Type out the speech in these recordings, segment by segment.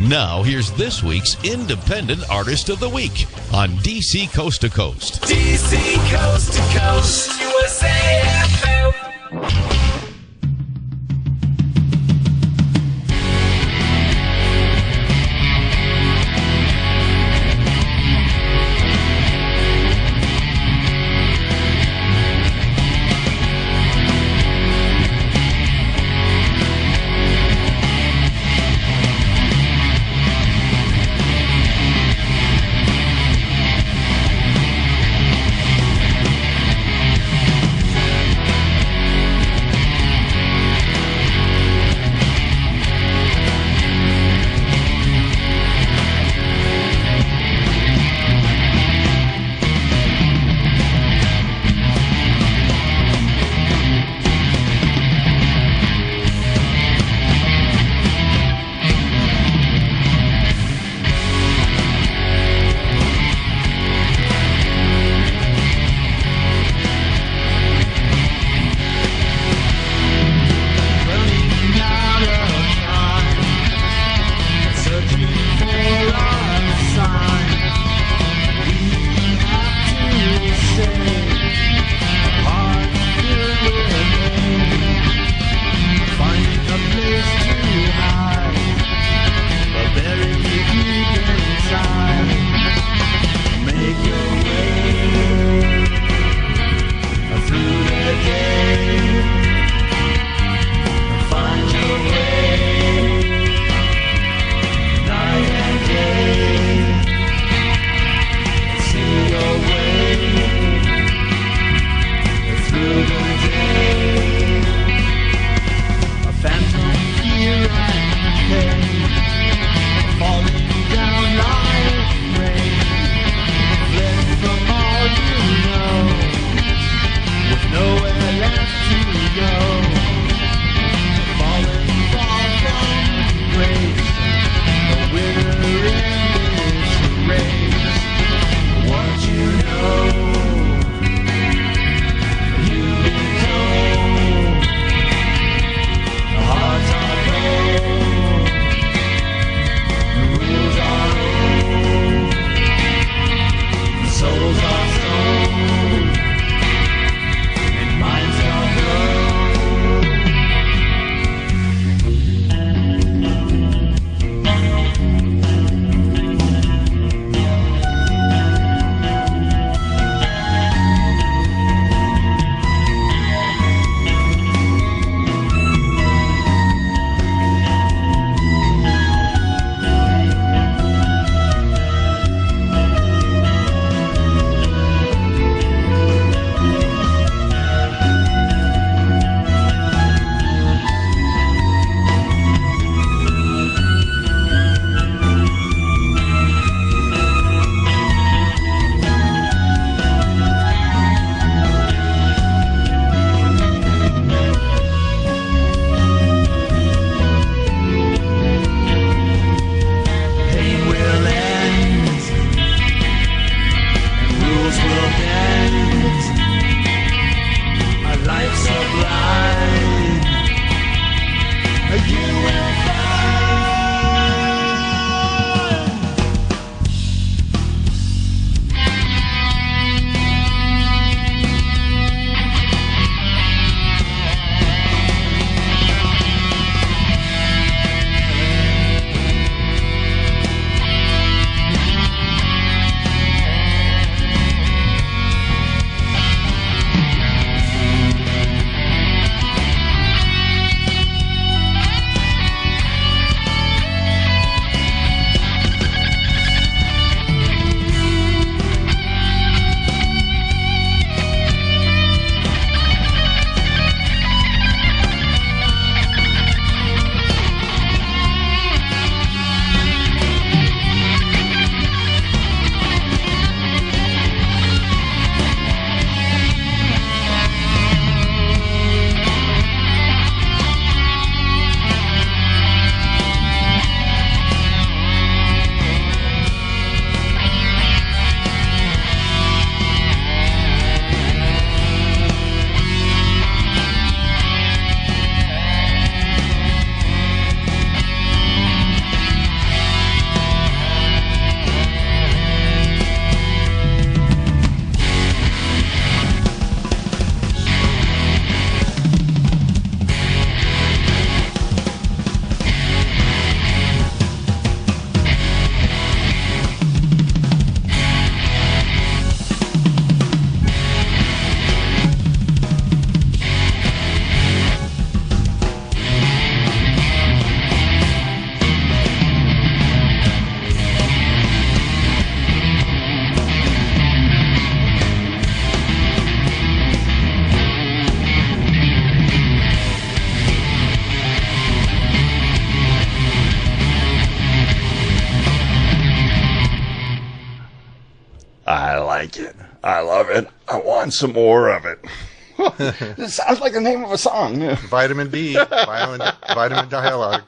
Now, here's this week's Independent Artist of the Week on DC Coast to Coast. DC Coast to Coast, USA FM. like it. I love it. I want some more of it. It sounds like the name of a song. Vitamin D, Vitamin Dialog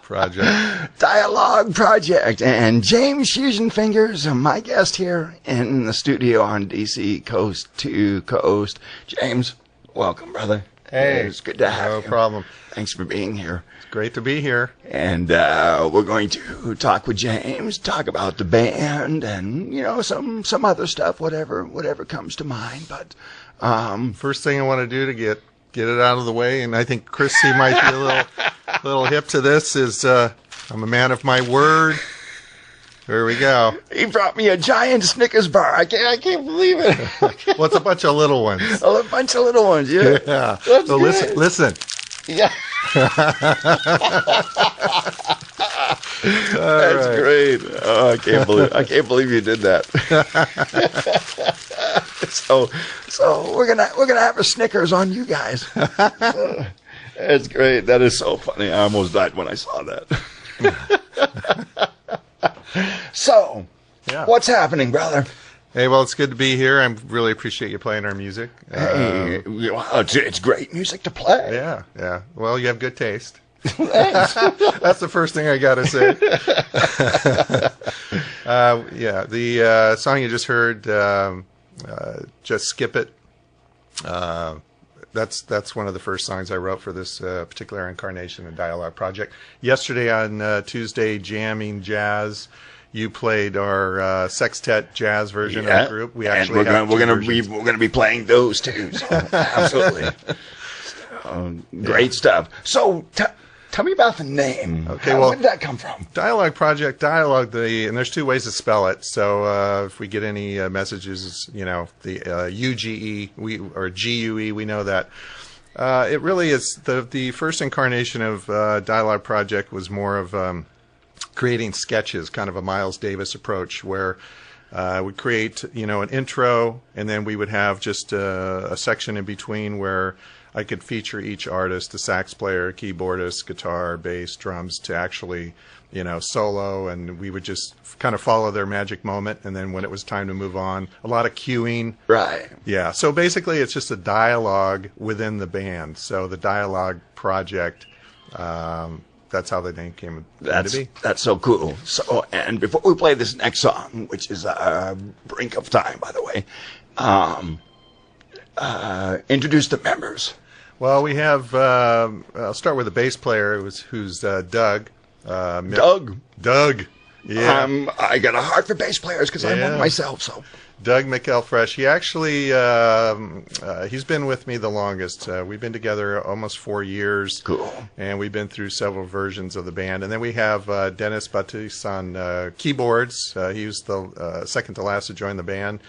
Project. Dialog Project. And James Fusionfingers, my guest here in the studio on DC Coast to Coast. James, welcome, brother. Hey. It's good to have you. No problem. Thanks for being here. It's great to be here. And we're going to talk with James, talk about the band, and some other stuff, whatever comes to mind. But First thing I want to do to get it out of the way, and I think Chrissy might be a little hip to this, is I'm a man of my word. There we go. He brought me a giant Snickers bar. I can't believe it. Well, it's a bunch of little ones. A bunch of little ones, yeah. Yeah. That's So good. listen. Yeah. That's right. great. Oh, I can't believe you did that. So we're gonna have a Snickers on you guys. That's great. That is so funny. I almost died when I saw that. So, Yeah. what's happening, brother? Hey, well, it's good to be here. I really appreciate you playing our music. Hey, well, it's great music to play. Yeah. Well, you have good taste. Thanks. That's the first thing I got to say. The song you just heard, Just Skip It, that's one of the first songs I wrote for this particular incarnation of Dialog Project. Yesterday on Tuesday, Jamming Jazz, you played our sextet jazz version of the group. We actually we're gonna be playing those too. So, absolutely. Great stuff. So tell me about the name. Okay, Where did that come from? Dialog Project, and there's two ways to spell it. So if we get any messages, the UGE or GUE, we know that. It really is the first incarnation of Dialog Project was more of creating sketches, kind of a Miles Davis approach, where we create an intro, and then we would have just a section in between where I could feature each artist, the sax player, keyboardist, guitar, bass, drums, to actually, solo, and we would just kind of follow their magic moment, and then when it was time to move on, a lot of cueing. Right. Yeah, so basically it's just a dialogue within the band. So the Dialog Project, that's how the name came to be. That's so cool. So, and before we play this next song, which is Brink of Time, by the way, introduce the members. Well, we have. I'll start with the bass player, who's Doug. Doug. Yeah. I got a heart for bass players because I'm one myself. So Doug McElfresh. He actually he's been with me the longest. We've been together almost 4 years. Cool. And we've been through several versions of the band. And then we have Dennis Batis on keyboards. He was the second to last to join the band.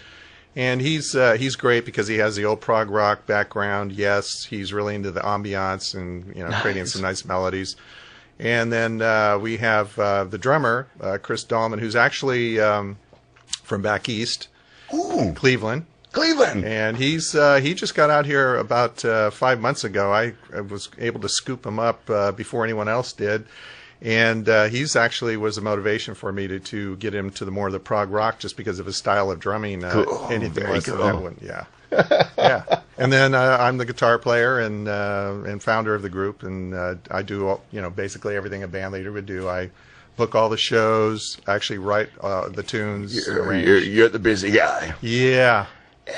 And he's great because he has the old prog rock background. Yes, he's really into the ambiance and creating some nice melodies. And then we have the drummer, Chris Dahlman, who's actually from back east, Cleveland. And he just got out here about 5 months ago. I was able to scoop him up before anyone else did. And he's actually was a motivation for me to get him to more of the prog rock, just because of his style of drumming. Anything less than that one, yeah. And then I'm the guitar player and founder of the group, and I do basically everything a band leader would do. I book all the shows, actually write the tunes. You're the busy guy. Yeah.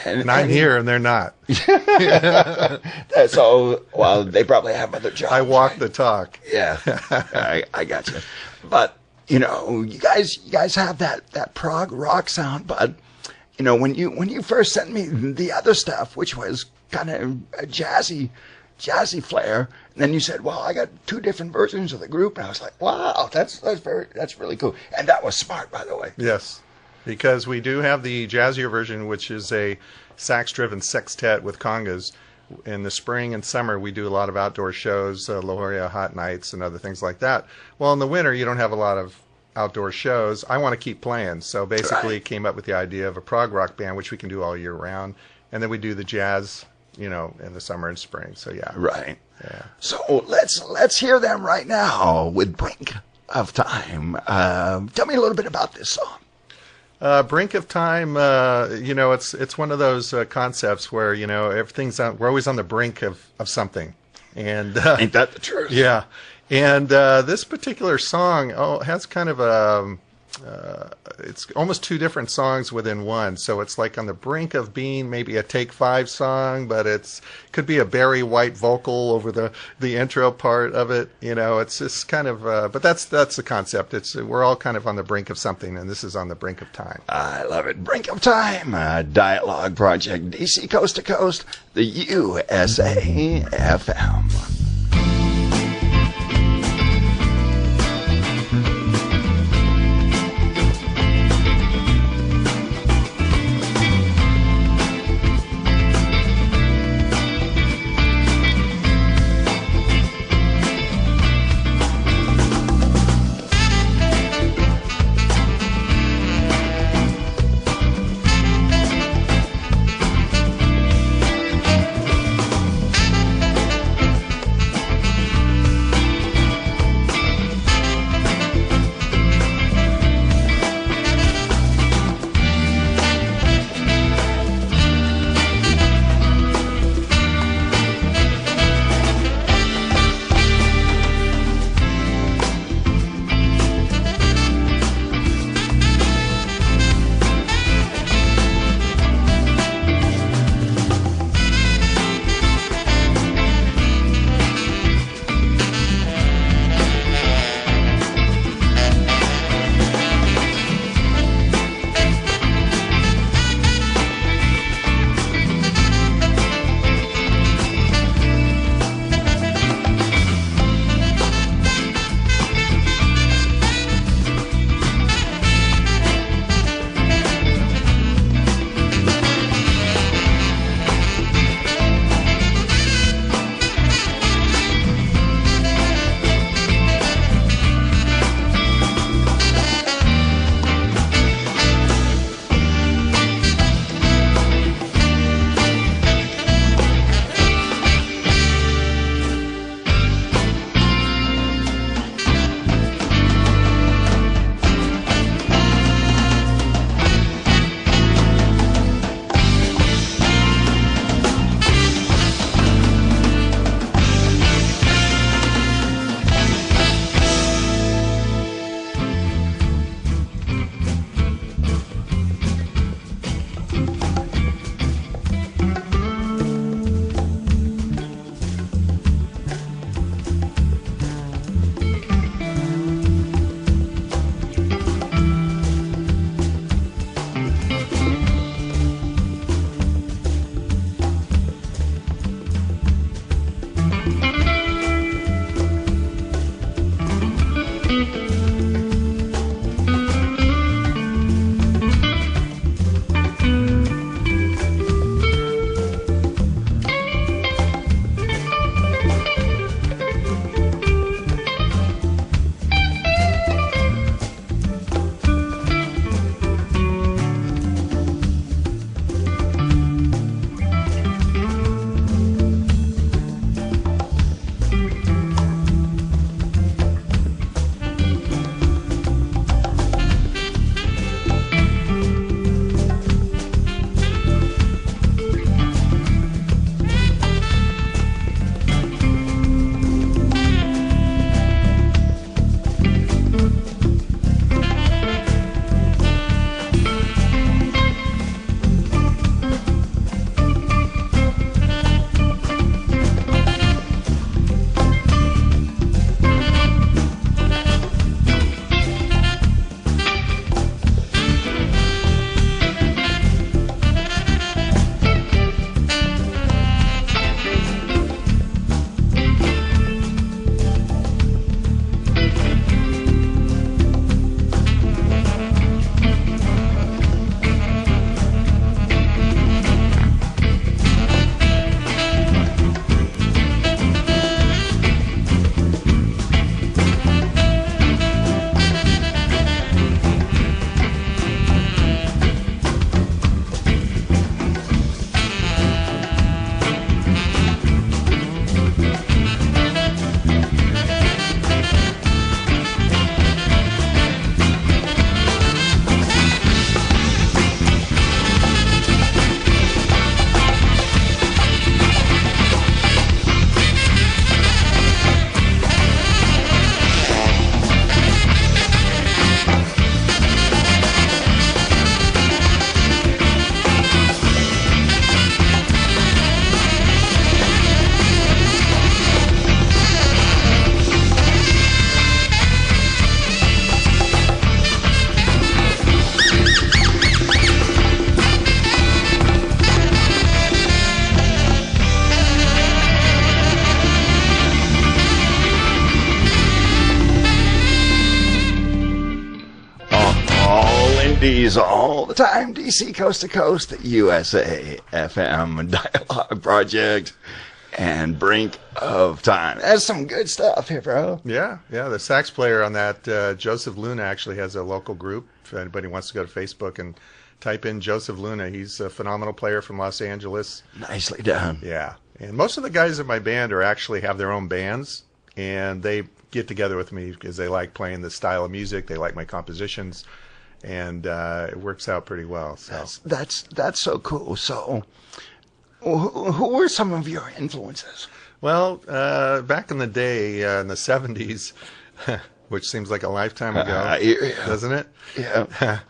And I'm here, and they're not. So, well, they probably have other jobs. I walk the talk. Yeah, I got you. But you guys have that prog rock sound. But when you first sent me the other stuff, which was kind of a jazzy flair, and then you said, "Well, I got two different versions of the group," and I was like, "Wow, that's really cool." And that was smart, by the way. Yes. Because we do have the jazzier version, which is a sax-driven sextet with congas. In the spring and summer, we do a lot of outdoor shows, La Jolla Hot Nights and other things like that. Well, in the winter, you don't have a lot of outdoor shows. I want to keep playing. So basically came up with the idea of a prog rock band, which we can do all year round. And then we do the jazz, in the summer and spring. So, yeah. Right. Yeah. So let's hear them right now with Brink of Time. Tell me a little bit about this song. Brink of time, it's one of those concepts where, we're always on the brink of something. And Ain't that the truth? yeah. And this particular song has kind of it's almost two different songs within one. So it's like on the brink of being maybe a Take 5 song, but could be a Barry White vocal over the intro part of it. It's just kind of, but that's the concept. We're all kind of on the brink of something, and this is on the brink of time. I love it. Brink of Time, Dialog Project, DC Coast to Coast, the USA FM. oldies all the time. DC Coast to Coast, the USA FM Dialog Project, and Brink of Time. That's some good stuff here, bro. Yeah. The sax player on that, Joseph Luna, actually has a local group. If anybody wants to go to Facebook and type in Joseph Luna, he's a phenomenal player from Los Angeles. Nicely done. Yeah. And most of the guys in my band actually have their own bands, and they get together with me because they like playing this style of music. They like my compositions, and it works out pretty well. So That's so cool. So, who were some of your influences? Well, back in the day, in the 70s, which seems like a lifetime ago, doesn't it? Yeah.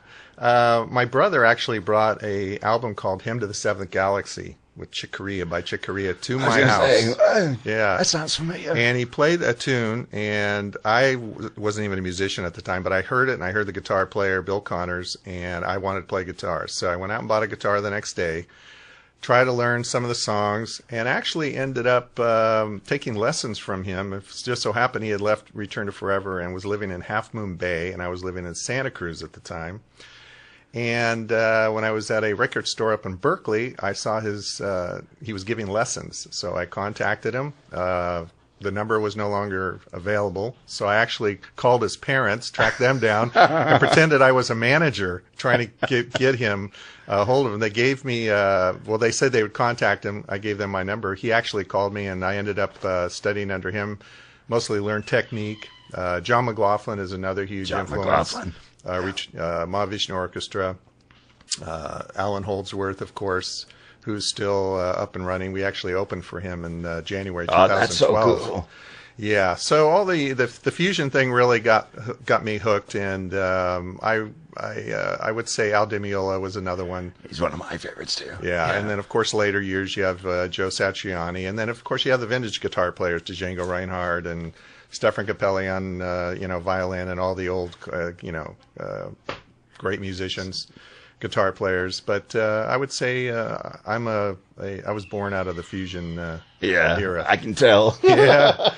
My brother actually brought a album called Hymn to the Seventh Galaxy with Chick Corea by Chick Corea to my house. Yeah. That sounds familiar. And he played a tune, and I wasn't even a musician at the time, but I heard it, and I heard the guitar player, Bill Connors, and I wanted to play guitar. So I went out and bought a guitar the next day, tried to learn some of the songs, and actually ended up taking lessons from him. It just so happened he had left Return to Forever and was living in Half Moon Bay, and I was living in Santa Cruz at the time. And when I was at a record store up in Berkeley, I saw he was giving lessons. So I contacted him. The number was no longer available. So I actually called his parents, tracked them down, and pretended I was a manager trying to get him a hold of him. They gave me, they said they would contact him. I gave them my number. He actually called me, and I ended up studying under him, mostly learned technique. John McLaughlin is another huge influence. Mahavishnu Orchestra, Alan Holdsworth, of course, who's still up and running. We actually opened for him in January 2012. Oh, that's so cool. Yeah, so all the fusion thing really got me hooked, and I would say Al Di Meola was another one. He's one of my favorites too. Yeah, and then of course later years you have Joe Satriani, and then of course you have the vintage guitar players, Django Reinhardt and Stefan Capelli on violin, and all the old great musicians, guitar players. But I would say I was born out of the fusion era. I can tell. Yeah.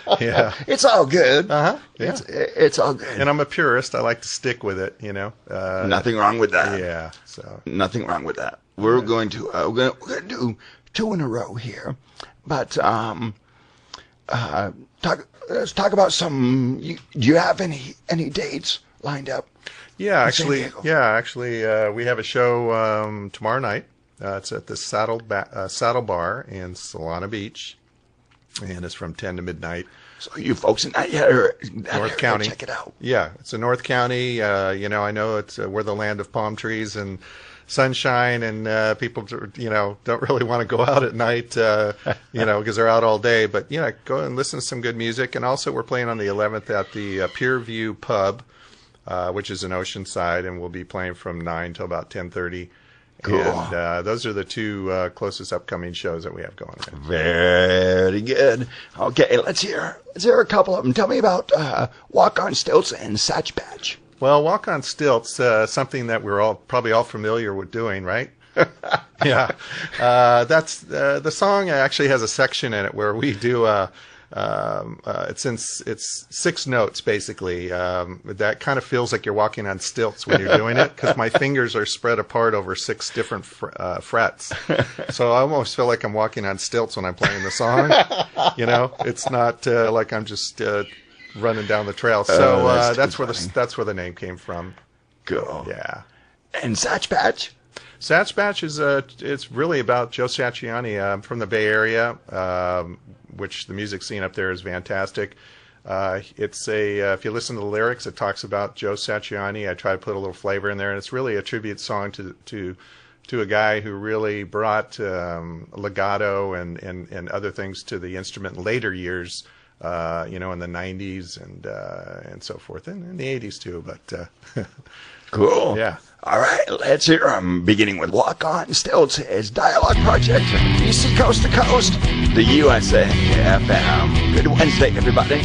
It's all good. Yeah. It's all good. And I'm a purist. I like to stick with it. Nothing wrong with that. Yeah. So nothing wrong with that. We're going to we're going to do two in a row here, but let's talk about some. Do you have any dates lined up? Yeah, actually, we have a show tomorrow night. It's at the Saddle Bar in Solana Beach, and it's from 10 to midnight. So you folks in North County, check it out. Yeah, it's in North County. I know it's we're the land of palm trees and sunshine, and people don't really want to go out at night because they're out all day, but go and listen to some good music. And also we're playing on the 11th at the Pier View Pub, which is in Oceanside, and we'll be playing from 9 till about 10:30. Cool. And those are the two closest upcoming shows that we have going on. Very good. Okay, let's hear a couple of them. Tell me about Walk on Stilts and Satch Batch. Well, Walk on Stilts, something that we're probably all familiar with doing, right? Yeah. That's the song actually has a section in it where we do it's 6 notes basically. That kind of feels like you're walking on stilts when you're doing it, because my fingers are spread apart over 6 different frets. So I almost feel like I'm walking on stilts when I'm playing the song. It's not like I'm just running down the trail. So that's where the name came from. Cool. Yeah. And Satch Batch? Satch Batch is it's really about Joe Satriani. I'm from the Bay Area, which the music scene up there is fantastic. It's if you listen to the lyrics, it talks about Joe Satriani. I try to put a little flavor in there, and it's really a tribute song to a guy who really brought legato and other things to the instrument in later years. In the 90s and so forth, and in the 80s too. But cool. Yeah. All right, let's hear them. Beginning with Walk on Stilts is Dialog Project, DC Coast to Coast, the USA FM. Good Wednesday, everybody.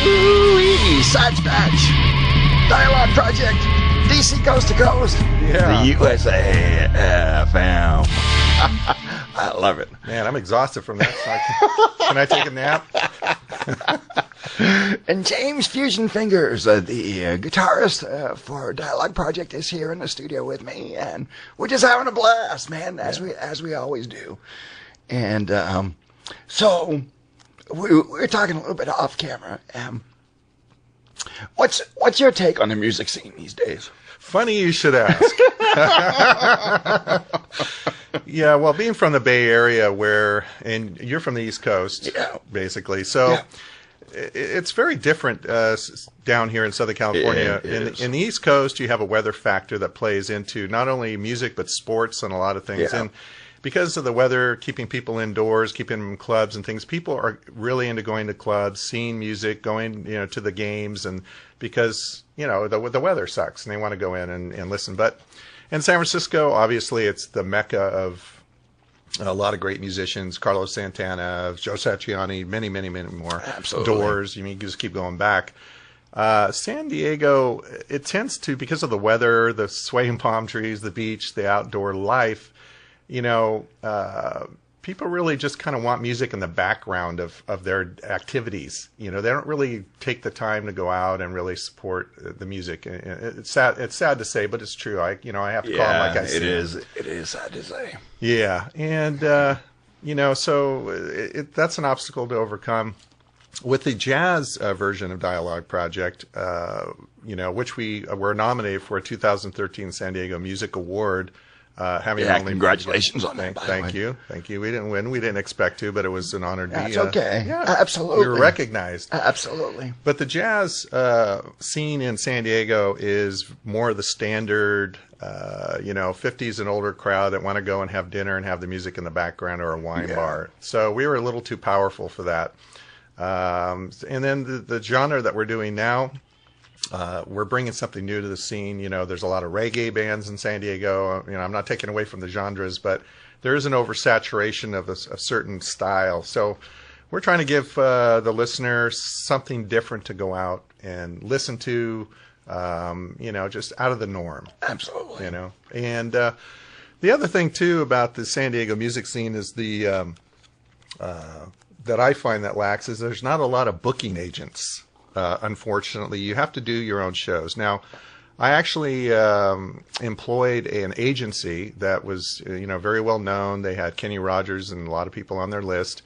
Ooh-wee, Satch Batch, Dialog Project, DC Coast to Coast, Yeah. the USA FM. I love it. Man, I'm exhausted from that. So can I take a nap? And James Fusionfingers, the guitarist for Dialog Project, is here in the studio with me, and we're just having a blast, man, as we always do. And so we're talking a little bit off camera. What's your take on the music scene these days? Funny you should ask. Yeah, well, being from the Bay Area, and you're from the East Coast, basically, so it's very different down here in Southern California. In the East Coast, you have a weather factor that plays into not only music but sports and a lot of things. And because of the weather, keeping people indoors, keeping them in clubs and things, people are really into going to clubs, seeing music, going to the games, and because the weather sucks and they want to go in and listen. But in San Francisco, obviously, it's the mecca of a lot of great musicians: Carlos Santana, Joe Satriani, many, many, many more. Absolutely. Doors. You just keep going back. San Diego, it tends to, because of the weather, the swaying palm trees, the beach, the outdoor life. People really just kind of want music in the background of their activities. They don't really take the time to go out and really support the music. It's sad. It's sad to say, but it's true. I have to call it like I see it. It is sad to say. Yeah, and so that's an obstacle to overcome. With the jazz version of Dialog Project, which we were nominated for a 2013 San Diego Music Award. Congratulations on that. Thank you. We didn't win. We didn't expect to, but it was an honor to be. That's okay. Absolutely. We were recognized. Absolutely. But the jazz scene in San Diego is more the standard, 50s and older crowd that want to go and have dinner and have the music in the background or a wine bar. So we were a little too powerful for that. And then the genre that we're doing now, we're bringing something new to the scene. There's a lot of reggae bands in San Diego. I'm not taking away from the genres, but there is an oversaturation of a certain style. So we're trying to give the listener something different to go out and listen to, just out of the norm. Absolutely. And the other thing, too, about the San Diego music scene is that I find that lacks is there's not a lot of booking agents. Unfortunately, you have to do your own shows. Now, I actually employed an agency that was, very well known. They had Kenny Rogers and a lot of people on their list.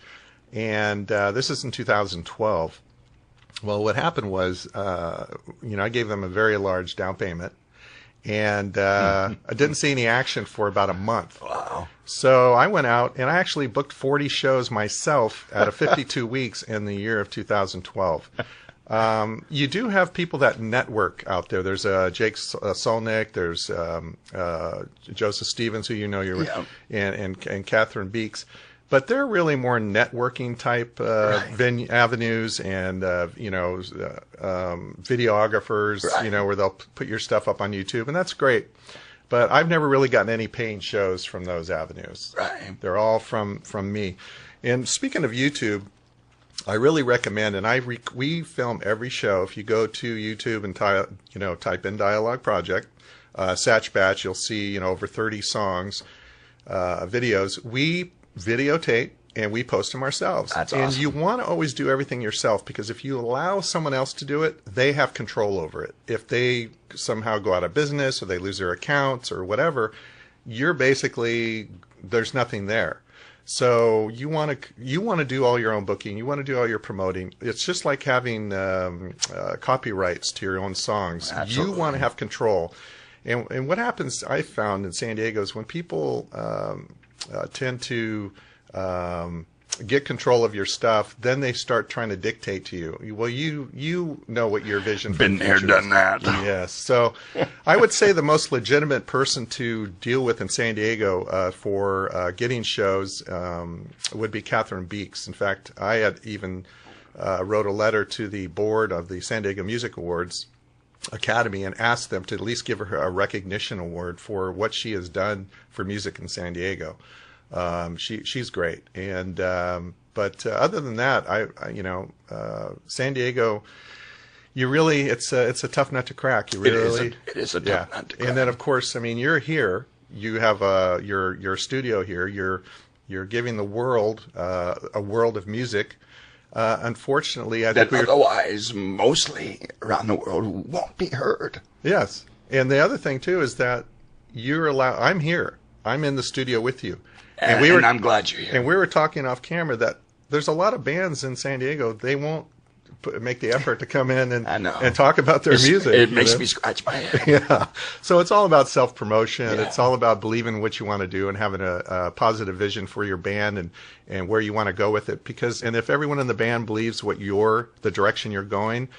And this is in 2012. Well, what happened was, I gave them a very large down payment. And I didn't see any action for about a month. Wow. So I went out and I actually booked 40 shows myself out of 52 weeks in the year of 2012. You do have people that network out there. There's Jake Solnick. There's Joseph Stevens, who and Catherine Beeks. But they're really more networking type avenues and videographers. Right. Where they'll put your stuff up on YouTube, and that's great. But I've never really gotten any paying shows from those avenues. Right. They're all from me. And speaking of YouTube, I really recommend, and we film every show. If you go to YouTube and type in Dialog Project, Satch Batch, you'll see over 30 songs, videos. We videotape and we post them ourselves. That's and awesome. you want to always do everything yourself, because if you allow someone else to do it, they have control over it. If they somehow go out of business or they lose their accounts or whatever, you're basically, there's nothing there. So you want to do all your own booking. You want to do all your promoting. It's just like having copyrights to your own songs. Absolutely. You want to have control. And what happens, I found in San Diego, is when people tend to get control of your stuff, then they start trying to dictate to you. Well, you know what your vision for Been the there, future is. done that. Yes. So I would say the most legitimate person to deal with in San Diego for getting shows would be Catherine Beeks. In fact, I had even wrote a letter to the board of the San Diego Music Awards Academy and asked them to at least give her a recognition award for what she has done for music in San Diego. She's great. And But other than that, San Diego, it's a tough nut to crack. You really, it is a tough nut to crack. And then, of course, I mean, you're here. You have your studio here. You're giving the world a world of music. Unfortunately, I think otherwise mostly around the world won't be heard. Yes, and the other thing too is that I'm here. I'm in the studio with you, and I'm glad you're here. And we were talking off camera that there's a lot of bands in San Diego. They won't make the effort to come in and talk about their music. It makes me scratch my head. Yeah. So it's all about self-promotion. Yeah. It's all about believing what you want to do and having a positive vision for your band and where you want to go with it. And if everyone in the band believes the direction you're going,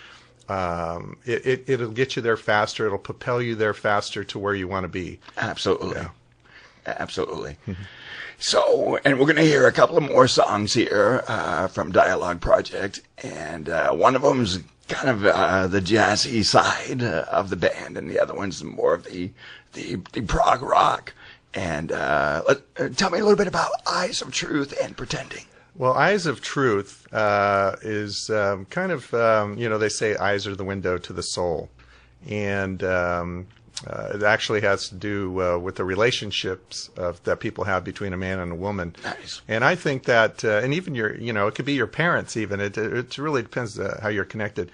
it'll get you there faster. It'll propel you there faster to where you want to be. Absolutely. Yeah. Absolutely. So, and we're going to hear a couple of more songs here from Dialog Project, and one of them is kind of the jazzy side of the band, and the other one's more of the prog rock. And tell me a little bit about Eyes of Truth and Pretending. Well, Eyes of Truth is kind of, they say eyes are the window to the soul, and it actually has to do with the relationships that people have between a man and a woman. Nice. And I think that, and even it could be your parents even. It really depends how you're connected.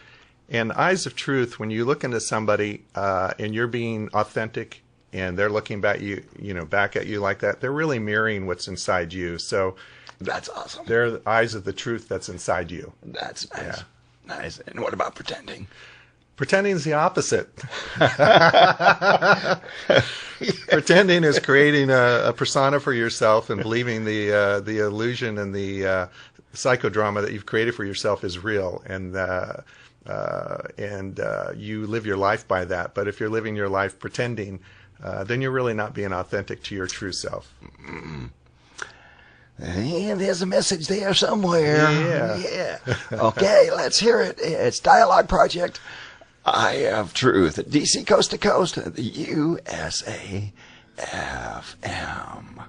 And Eyes of Truth, when you look into somebody and you're being authentic, and they're looking back at you like that, they're really mirroring what's inside you. So that's awesome. They're the eyes of the truth that's inside you. That's nice. Yeah. Nice. And what about pretending? Pretending is the opposite. Pretending is creating a persona for yourself and believing the illusion and the psychodrama that you've created for yourself is real, and you live your life by that. But if you're living your life pretending, then you're really not being authentic to your true self. Mm-hmm. And there's a message there somewhere. Yeah. Okay, let's hear it. It's Dialog Project. Eye of Truth, DC Coast to Coast, the USA FM.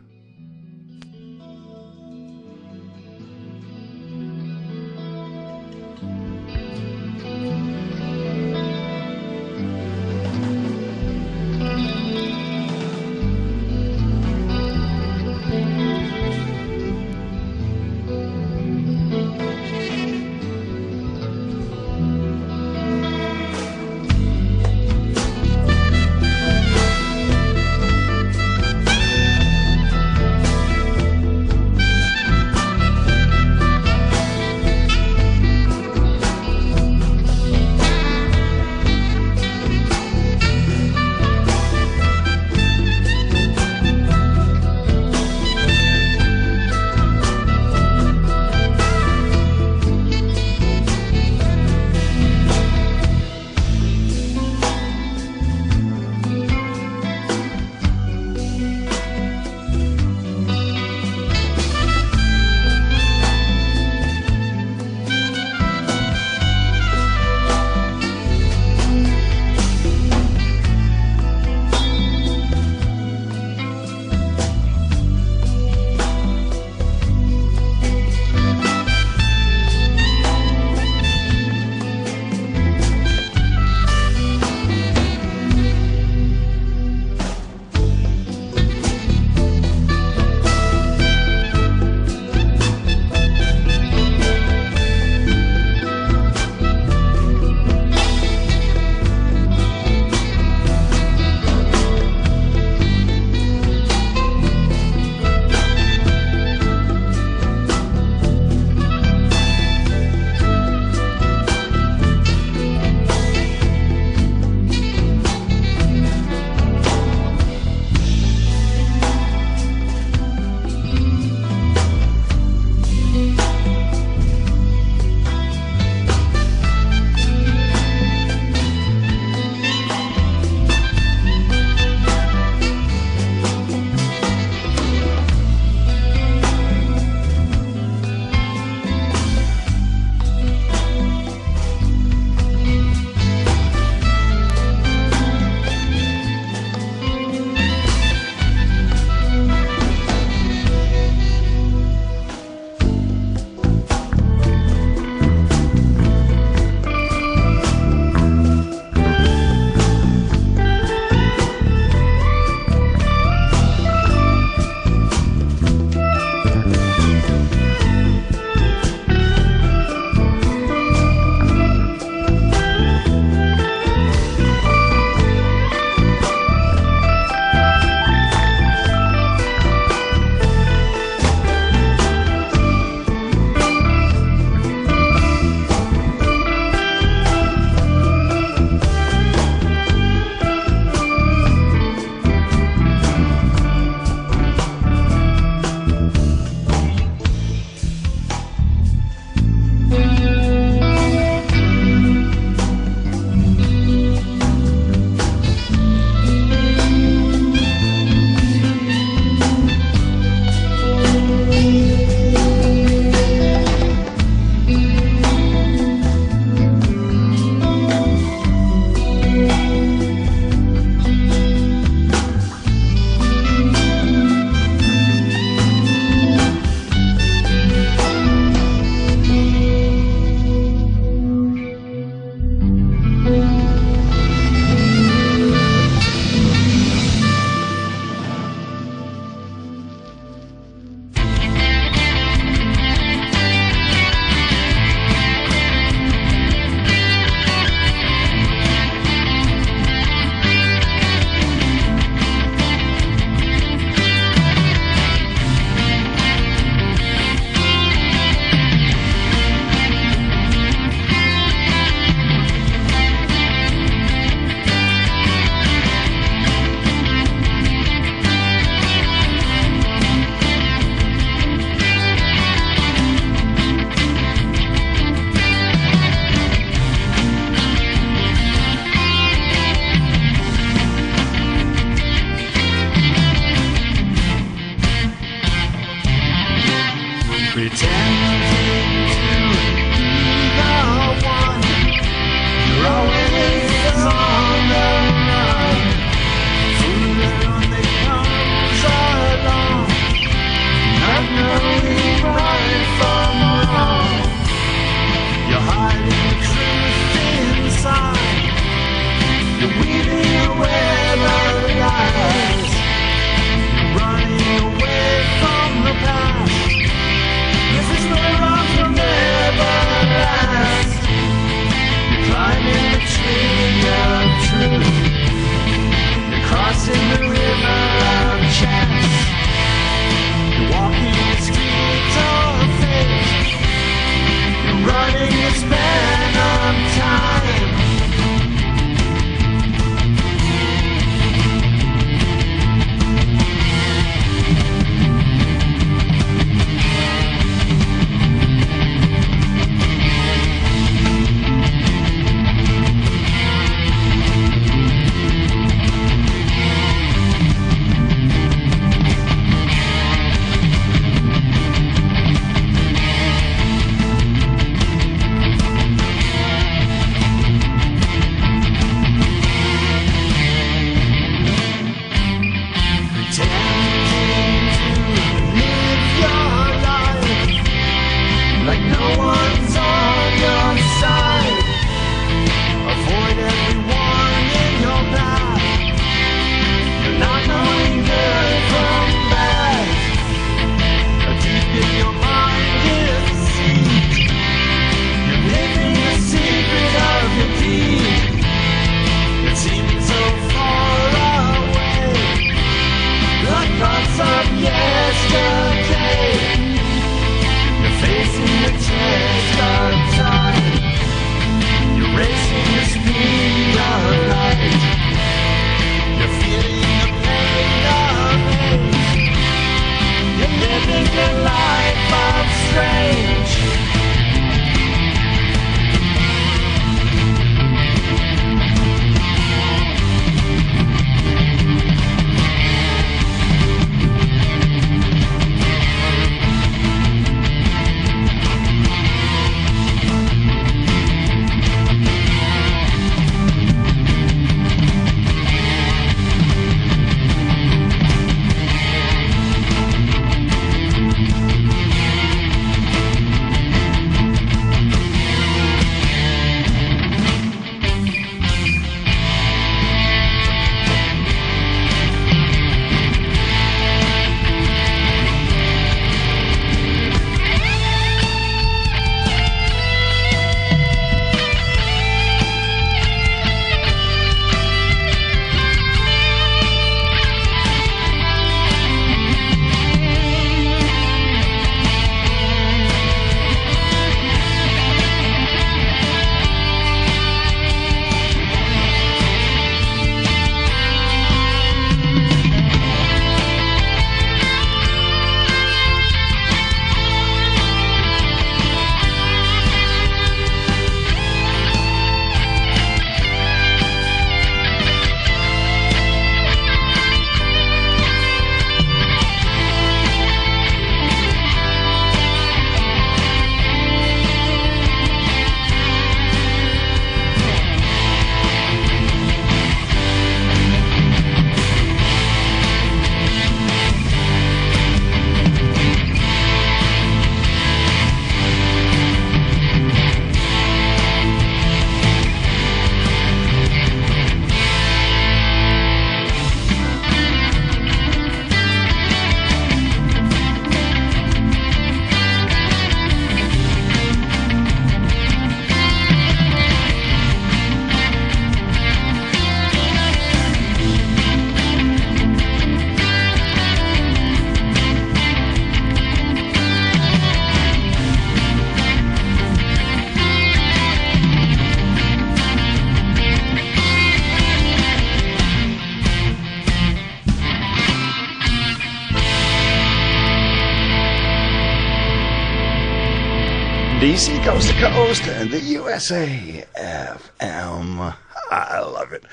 DC Coast to Coast and the USA FM. I love it.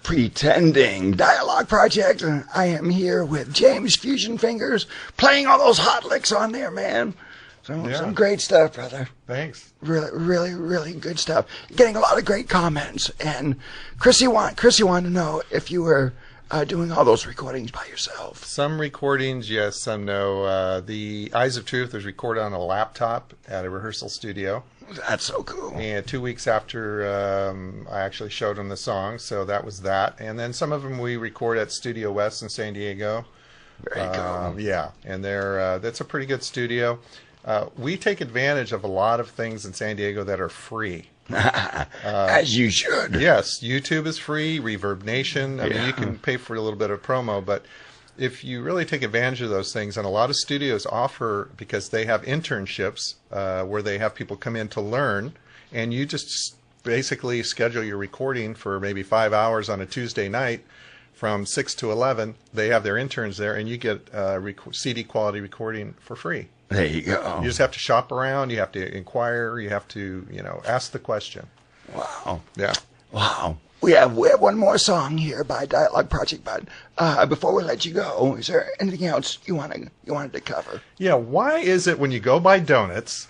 Pretending Dialog Project. I am here with James Fusionfingers playing all those hot licks on there, man. Some great stuff, brother. Thanks. Really good stuff. You're getting a lot of great comments. And Chrissy wanted to know if you were doing all those recordings by yourself. Some recordings, yes, some no. The Eyes of Truth was recorded on a laptop at a rehearsal studio. That's so cool. And 2 weeks after I actually showed them the song, so that was that. And then some of them we record at Studio West in San Diego. Very cool. Yeah, and that's a pretty good studio. We take advantage of a lot of things in San Diego that are free. As you should. Yes, YouTube is free, Reverb Nation. I mean, you can pay for a little bit of promo, but if you really take advantage of those things, and a lot of studios offer, because they have internships where they have people come in to learn, and you just basically schedule your recording for maybe 5 hours on a Tuesday night from 6 to 11. They have their interns there, and you get CD quality recording for free. There you go. You just have to shop around. You have to inquire. You have to, ask the question. Wow. Yeah. Wow. We have one more song here by Dialog Project, but before we let you go, is there anything else you wanted to cover? Yeah. Why is it when you go buy donuts,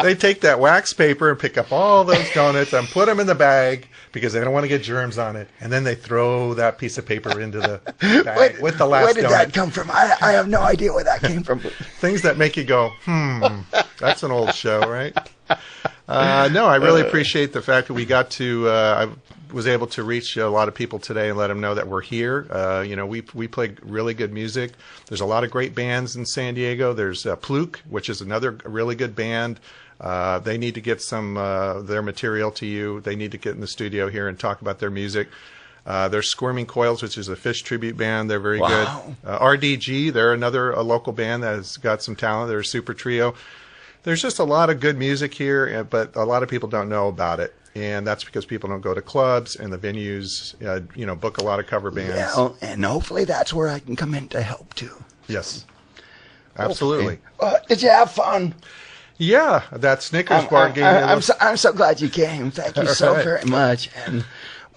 they take that wax paper and pick up all those donuts and put them in the bag because they don't want to get germs on it, and then they throw that piece of paper into the bag with the last donut? Where did that come from? I have no idea where that came from. Things that make you go, that's an old show, right? No, I really appreciate the fact that we got to, I was able to reach a lot of people today and let them know that we're here. We play really good music. There's a lot of great bands in San Diego. There's Pluke, which is another really good band. They need to get some their material to you. They need to get in the studio here and talk about their music. There's Squirming Coils, which is a Fish tribute band. They're very good. RDG, they're a local band that has got some talent. They're a super trio. There's just a lot of good music here, but a lot of people don't know about it. And that's because people don't go to clubs and the venues, book a lot of cover bands. Yeah, and hopefully that's where I can come in to help too. Yes, absolutely. Did you have fun? Yeah, that Snickers bar game. I'm so glad you came. Thank you so very much. And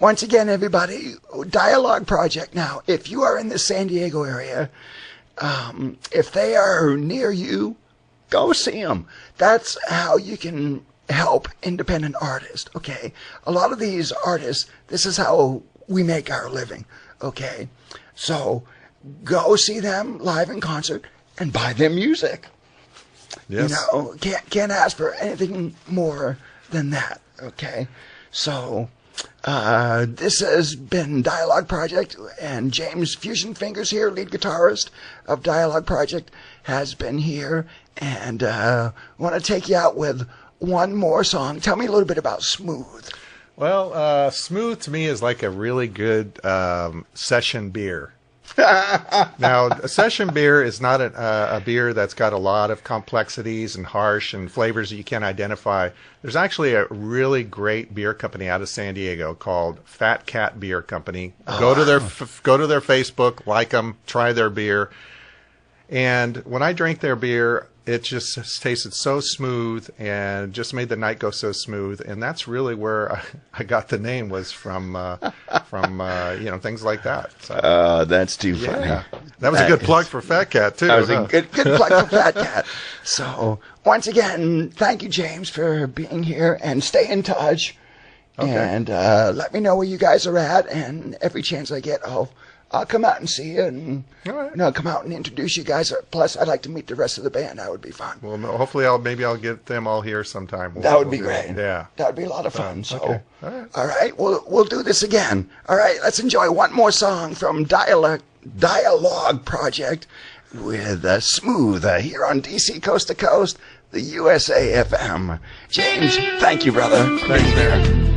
once again, everybody, Dialog Project. Now, if you are in the San Diego area, if they are near you, go see them. That's how you can help independent artists, okay? A lot of these artists, this is how we make our living, okay? So go see them live in concert and buy their music. Yes. Can't ask for anything more than that, okay? So this has been Dialog Project, and James Fusionfingers here, lead guitarist of Dialog Project, has been here, and want to take you out with one more song. Tell me a little bit about Smooth. Well, Smooth to me is like a really good session beer. Now, a session beer is not a beer that's got a lot of complexities and harsh and flavors that you can't identify. There's actually a really great beer company out of San Diego called Fat Cat Beer Company. Go to their Facebook, like them, try their beer. And when I drank their beer, it just tasted so smooth and just made the night go so smooth. And that's really where I got the name, was from things like that. So, that's too funny. Yeah. That was a good plug for Fat Cat, too. That was a good plug for Fat Cat. So, once again, thank you, James, for being here, and stay in touch. Okay. And let me know where you guys are at, and every chance I get, I'll come out and see you, and come out and introduce you guys. Plus, I'd like to meet the rest of the band. That would be fun. Well, hopefully, I'll get them all here sometime. That would be great. Yeah, that would be a lot of fun. So, okay. All right, we'll do this again. All right, let's enjoy one more song from Dialog Project with Smooth here on DC Coast to Coast, the USA FM. James, thank you, brother. Thanks, man.